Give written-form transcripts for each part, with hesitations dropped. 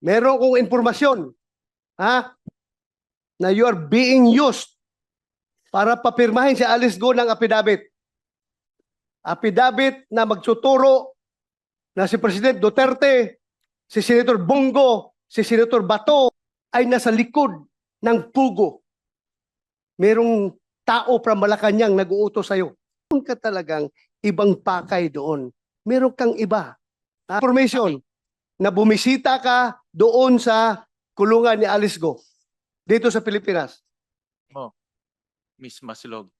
Meron kong impormasyon, ha, na you are being used para papirmahin si Alice Go ng affidavit. Affidavit na magtuturo na si President Duterte, si Senator Bongo, si Senator Bato ay nasa likod ng pugo. Merong tao from Malacanang nag-uutos sa'yo. Meron ka talagang ibang pakay doon. Meron kang iba. Information na bumisita ka doon sa kulungan ni Alice Go dito sa Pilipinas. Miss Maslog.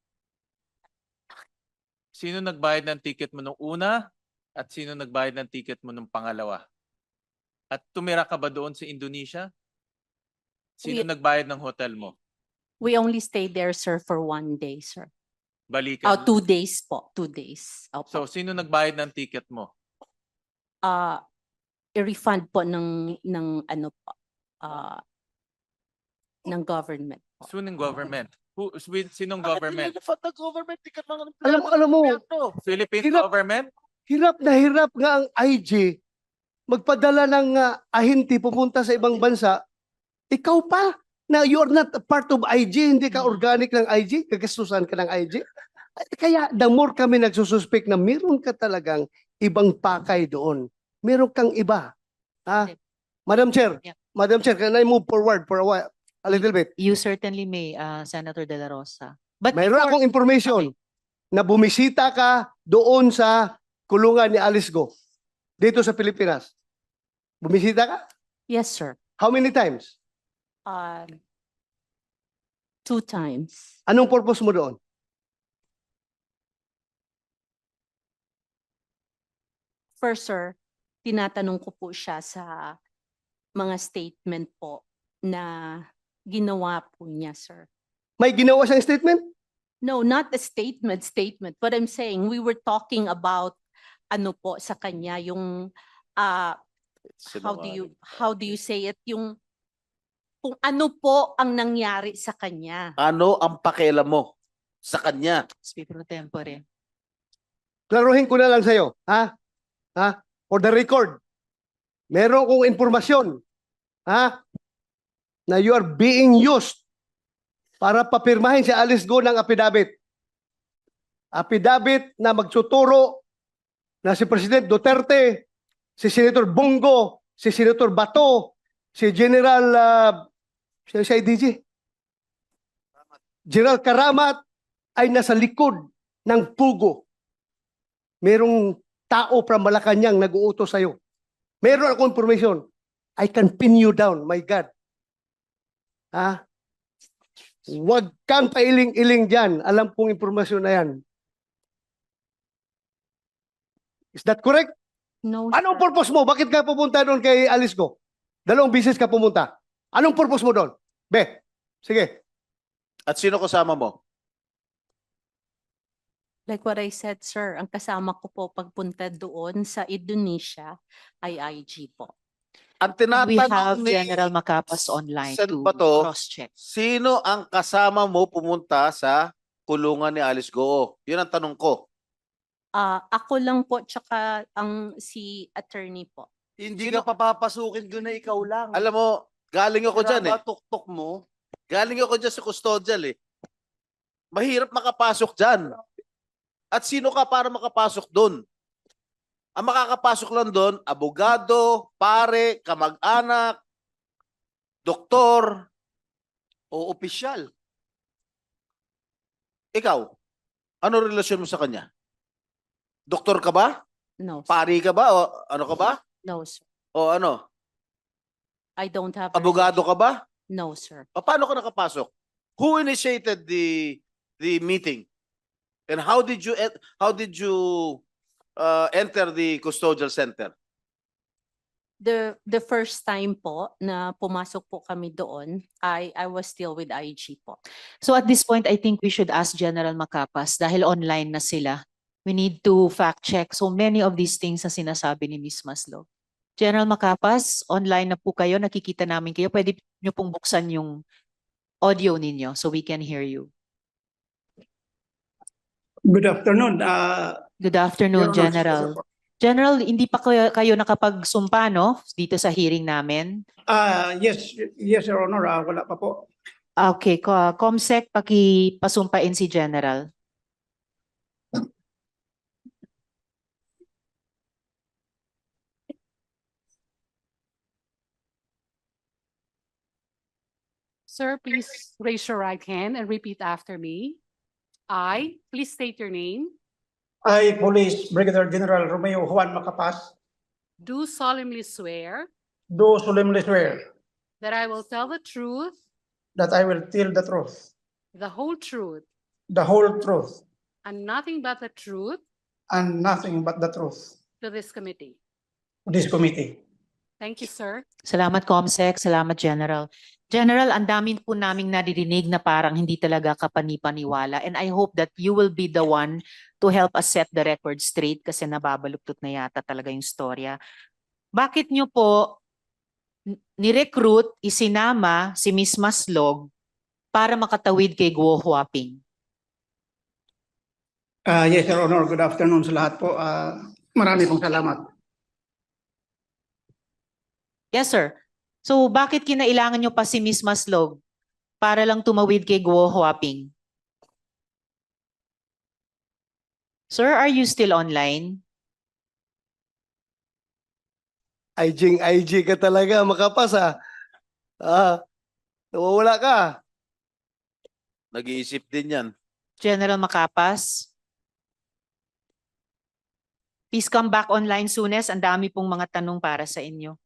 Sino nagbayad ng ticket mo nung una at sino nagbayad ng ticket mo nung pangalawa? At tumira ka ba doon sa Indonesia? Sino nagbayad ng hotel mo? We only stayed there, sir, for 1 day, sir. Balikan. 2 days po. 2 days. So, Opo. sino nagbayad ng ticket mo? I-refund po ng ano po, ng government po. Sinong government? Sinong government? Alam mo, Philippine Hirap. government? hirap na hirap nga ang IG magpadala ng ahinti pupunta sa ibang bansa. Ikaw pa na you are not a part of IG, hindi ka organic ng IG, kagastusan ka ng IG. Kaya the more kami nagsususpek na meron ka talagang ibang pakay doon. Meron kang iba. Ha? Madam Chair, Yeah. Madam Chair, can I move forward for a while? A little bit. You certainly may, Senator De La Rosa. But Mayroon before- akong information na bumisita ka doon sa kulungan ni Alice Go dito sa Pilipinas. Bumisita ka? Yes, sir. How many times? 2 times. Anong purpose mo doon? First, sir, tinatanong ko po siya sa mga statement po na ginawa po niya, sir. May ginawa siyang statement? No, not a statement, What I'm saying, we were talking about ano po sa kanya, yung how do you say it, yung kung ano po ang nangyari sa kanya. Ano ang pakialam mo sa kanya? Speaker pro tempore. Klaruhin ko na lang sa'yo. Ha? Ha? For the record, meron kong impormasyon, ha? Na you are being used para papirmahin si Alice Go ng affidavit. Affidavit na magtuturo na si President Duterte, si Senator Bongo, si Senator Bato, si General si IDG, General Karamat ay nasa likod ng pugo. Merong tao from Malacanang nag-uutos sa'yo. Meron akong information. I can pin you down, my God. Ha? Huwag kang pailing-iling dyan. Alam kong informasyon na yan. Is that correct? No, Anong sir. purpose mo? Bakit ka pupunta doon kay Alice Go? 2 beses ka pumunta. Anong purpose mo doon? Be, sige. At sino kasama mo? Like what I said, sir, ang kasama ko po pagpunta doon sa Indonesia ay IG po. Ang We have tinatanong ni General Macapas online Sen. to Bato, cross-check. sino ang kasama mo pumunta sa kulungan ni Alice Go? Yun ang tanong ko. Ako lang po tsaka ang si attorney po. Hindi ka papapasukin doon na ikaw lang. Alam mo, galing ako dyan eh. Tuktok mo. Galing ako dyan sa custodial eh. Mahirap makapasok dyan. At sino ka para makapasok doon? Ang makakapasok lang doon, abogado, pare, kamag-anak, doktor. O opisyal. Ikaw, ano relasyon mo sa kanya? Doktor ka ba? No, sir. Pari ka ba? O ano ka ba? No, sir. O ano? I don't have a Abogado ka ba? No, sir. O paano ka nakapasok? Who initiated the meeting? And how did you enter the custodial center? The first time po na pumasok po kami doon, I was still with IG po. So at this point, I think we should ask General Macapas dahil online na sila. We need to fact check so many of these things na sinasabi ni Ms. Maslog. General Macapas, online na po kayo, nakikita namin kayo. Pwede nyo pong buksan yung audio ninyo so we can hear you. Good afternoon. Good afternoon, Your Honor, General. General, hindi pa kayo nakapagsumpa, no? Dito sa hearing namin. Yes, yes, Your Honor. Wala pa po. Okay, Comsec, pakipasumpain si General. Sir, please raise your right hand and repeat after me. I, please state your name, I, Police Brigadier General Romeo Juan Macapas, do solemnly swear do solemnly swear that I will tell the truth, that I will tell the truth, the whole truth, the whole truth, and nothing but the truth and nothing but the truth to this committee. to this committee. Thank you, sir. Salamat, Comsec. Salamat, General. General, ang dami po naming naririnig na parang hindi talaga kapani-paniwala. And I hope that you will be the one to help us set the record straight kasi nababaluktot na yata talaga yung storya. Bakit nyo po ni-recruit, isinama si Miss Maslog para makatawid kay Guo Huaping? Yes, Your Honor. Good afternoon sa lahat po. Marami pong salamat. Yes, sir. So bakit kinailangan nyo pa si Miss Maslog para lang tumawid kay Guo Huaping? Sir, are you still online? IG ka talaga, Makapas nawawala ka. Nag-iisip din yan. General Macapas? Please come back online soonest. Ang dami pong mga tanong para sa inyo.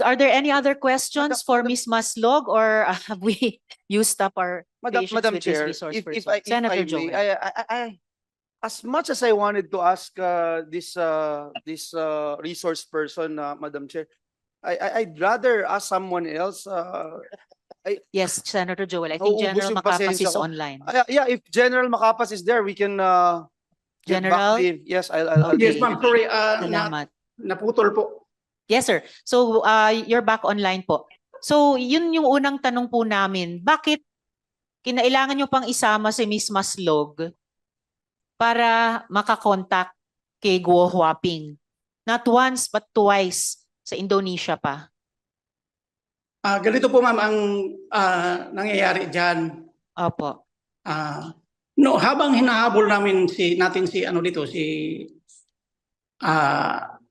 Are there any other questions for Miss Maslog or have we used up our patience Madam with this Chair, resource if person? I Senator may, Joel. as much as I wanted to ask this resource person, Madam Chair, I'd rather ask someone else. Yes, Senator Joel. I think Nauubos General yung Macapas pasensya is ko. online. Yeah, if General Macapas is there, we can get back General? to him. Yes, I'll Yes, be- ma'am. Sorry. Salamat. Naputol po. Yes, sir. So, you're back online po. So, yun yung unang tanong po namin. Bakit kinailangan nyo pang isama si Miss Maslog para makakontakt kay Guo Huaping? Not once, but twice sa Indonesia pa. Ganito po, ma'am, ang nangyayari dyan. Opo. No, habang hinahabol natin si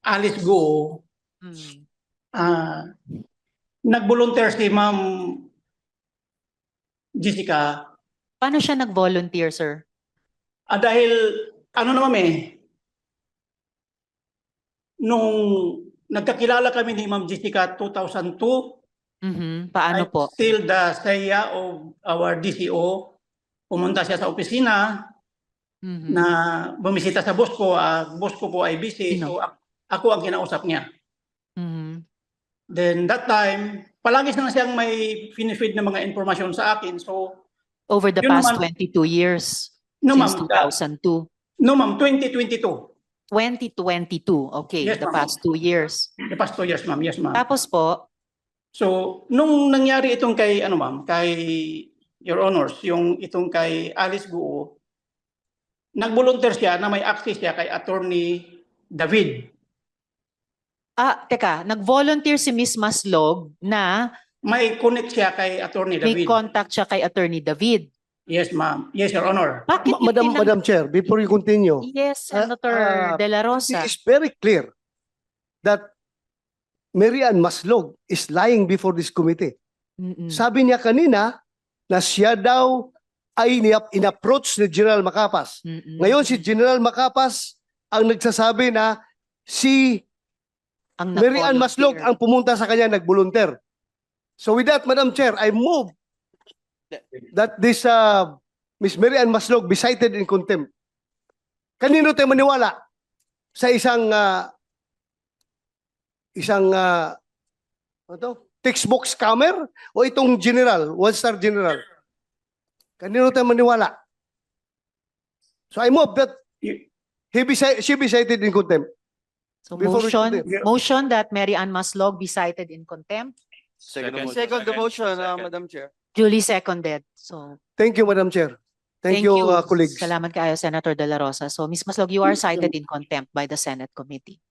Alice Guo, nag-volunteer si Ma'am Jessica. Paano siya nag-volunteer, sir? Dahil, ano naman nung nagkakilala kami ni Ma'am Jessica 2002, Paano po? still the saya of our DCO, pumunta siya sa opisina na bumisita sa boss ko. Boss ko po ay busy, Sino? so ako ang kinausap niya. Mhm. Then that time, palagi na siyang may finifeed na mga informasyon sa akin. So, Over the Yun past naman. 22 years, no since ma'am, 2002. no ma'am, 2022. 2022, okay, Yes, the ma'am. past 2 years. The past 2 years, ma'am. Yes, ma'am. Tapos po, So, nung nangyari itong kay, kay Your Honors, yung itong kay Alice Guo, nag-volunteer siya na may access siya kay Attorney David. teka, nag-volunteer si Miss Maslog na May connect siya kay Attorney may David. contact siya kay Attorney David. Yes, ma'am. Yes, Your Honor. Bakit niyo Madam Chair, before you continue, Yes, Senator De La Rosa. it is very clear that Mary Ann Maslog is lying before this committee. Mm-mm. Sabi niya kanina na siya daw ay in-approach ni General Macapas. Mm-mm. Ngayon si General Macapas ang nagsasabi na si Ang Mary Ann Maslog nag-volunteer. ang pumunta sa kanya nag-volunteer. So with that, Madam Chair, I move that this Miss Mary Ann Maslog be cited in contempt. Kanino tayo maniwala? Sa isang textbook scammer o itong general, one-star general? Kanino tayo maniwala? So I move that she be cited in contempt. So Before we motion that Mary Ann Maslog be cited in contempt. Second Second. motion. Second the motion, Second. Madam Chair. Duly seconded. So Thank you, Madam Chair. Thank you, colleagues. Salamat kaayo, Senator De La Rosa. So, Ms. Maslog, you are cited in contempt by the Senate Committee.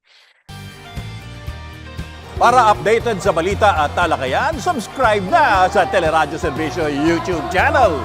Para updated sa balita at talakayan, subscribe na sa Teleradyo Serbisyo YouTube channel.